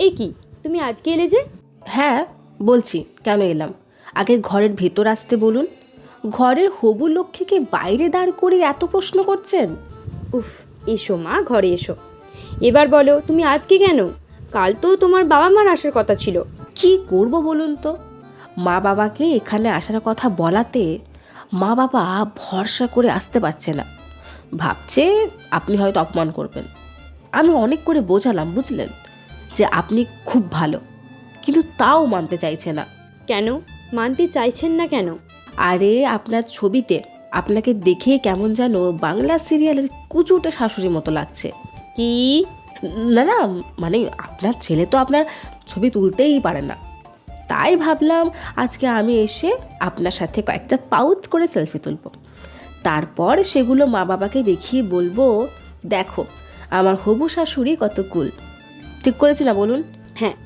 এ কি, তুমি আজকে এলে যে? হ্যাঁ বলছি কেন এলাম। আগে ঘরের ভেতর আসতে বলুন। ঘরের হবু লক্ষ্মীকে বাইরে দাঁড় করে এত প্রশ্ন করছেন। উফ, এসো মা, ঘরে এসো। এবার বলো, তুমি আজকে কেন? কাল তো তোমার বাবা মার আসার কথা ছিল। কি করব বলুন তো। মা বাবাকে এখানে আসার কথা বলাতে মা বাবা ভরসা করে আসতে পারছে না। ভাবছে আপনি হয়তো অপমান করবেন। আমি অনেক করে বোঝালাম বুঝলেন, যে আপনি খুব ভালো, কিন্তু তাও মানতে চাইছে না। কেন মানতে চাইছেন না কেন? আরে আপনার ছবিতে আপনাকে দেখে কেমন যেন বাংলা সিরিয়ালের কুচুটে শাশুড়ির মতো লাগছে। কি? না না, মানে আপনার ছেলে তো আপনার ছবি তুলতেই পারে না। তাই ভাবলাম আজকে আমি এসে আপনার সাথে কয়েকটা পাউচ করে সেলফি তুলব, তারপর সেগুলো মা বাবাকে দেখিয়ে বলবো, দেখো আমার হবু শাশুড়ি কত কুল। ঠিক করেছি না বলুন? হ্যাঁ,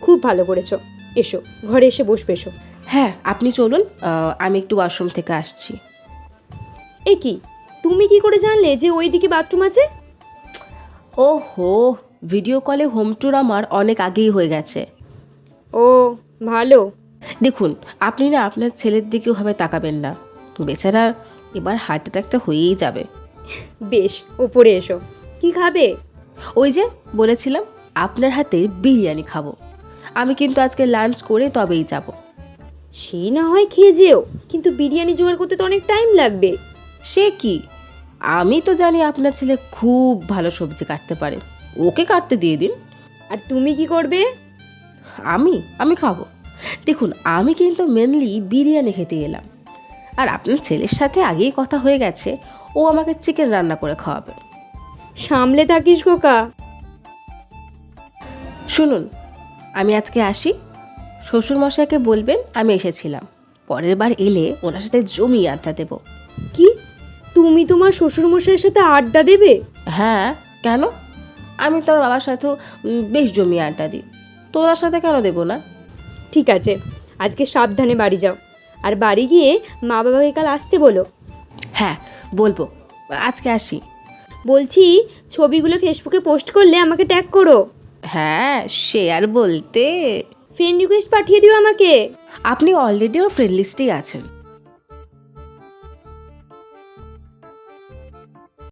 খুব ভালো করেছো। এসো, ঘরে এসে বসবে, এসো। হ্যাঁ আপনি চলুন, আমি একটু ওয়াশরুম থেকে আসছি। এ কি, তুমি কি করে জানলে যে ওইদিকে বাথরুম আছে? ওহো, ভিডিও কলে হোম ট্যুর আমার অনেক আগেই হয়ে গেছে। ও, ভালো। দেখুন, আপনি না আপনার ছেলের দিকেও ভাবে তাকাবেন না, বেচারার এবার হার্ট অ্যাটাকটা হয়েই যাবে। বেশ, ওপরে এসো। কি খাবে? ওই যে বলেছিলাম আপনার হাতের বিরিয়ানি খাবো। আমি কিন্তু আজকে লাঞ্চ করে তবেই যাব। সে না হয় খেয়ে যেও, কিন্তু বিরিয়ানি জোগাড় করতে তো অনেক টাইম লাগবে। সে কি, আমি তো জানি আপনার ছেলে খুব ভালো সবজি কাটতে পারে, ওকে কাটতে দিয়ে দিন। আর তুমি কি করবে? আমি আমি খাবো। দেখুন, আমি কিন্তু মেনলি বিরিয়ানি খেতে এলাম, আর আপনার ছেলের সাথে আগেই কথা হয়ে গেছে, ও আমাকে চিকেন রান্না করে খাওয়াবে। সামলে থাকিস খোকা। শুনুন, আমি আজকে আসি। শ্বশুরমশাইকে বলবেন আমি এসেছিলাম, পরের বার এলে ওনার সাথে জমিয়ে আড্ডা দেব। কি, তুমি তোমার শ্বশুরমশাইয়ের সাথে আড্ডা দেবে? হ্যাঁ, কেন? আমি তো আমার বাবার সাথেও বেশ জমিয়ে আড্ডা দিই, তো ওনার সাথে কেন দেবো না? ঠিক আছে, আজকে সাবধানে বাড়ি যাও। আর বাড়ি গিয়ে মা বাবাকে কাল আসতে বলো। হ্যাঁ বলবো, আজকে আসি। বলছি, ছবিগুলো ফেসবুকে পোস্ট করলে আমাকে ট্যাগ করো। হ্যাঁ, সে আর বলতে। ফ্রেন্ড রিকোয়েস্ট পাঠিয়ে দিও আমাকে। আপনি অলরেডি ওর ফ্রেন্ড লিস্টেই আছেন।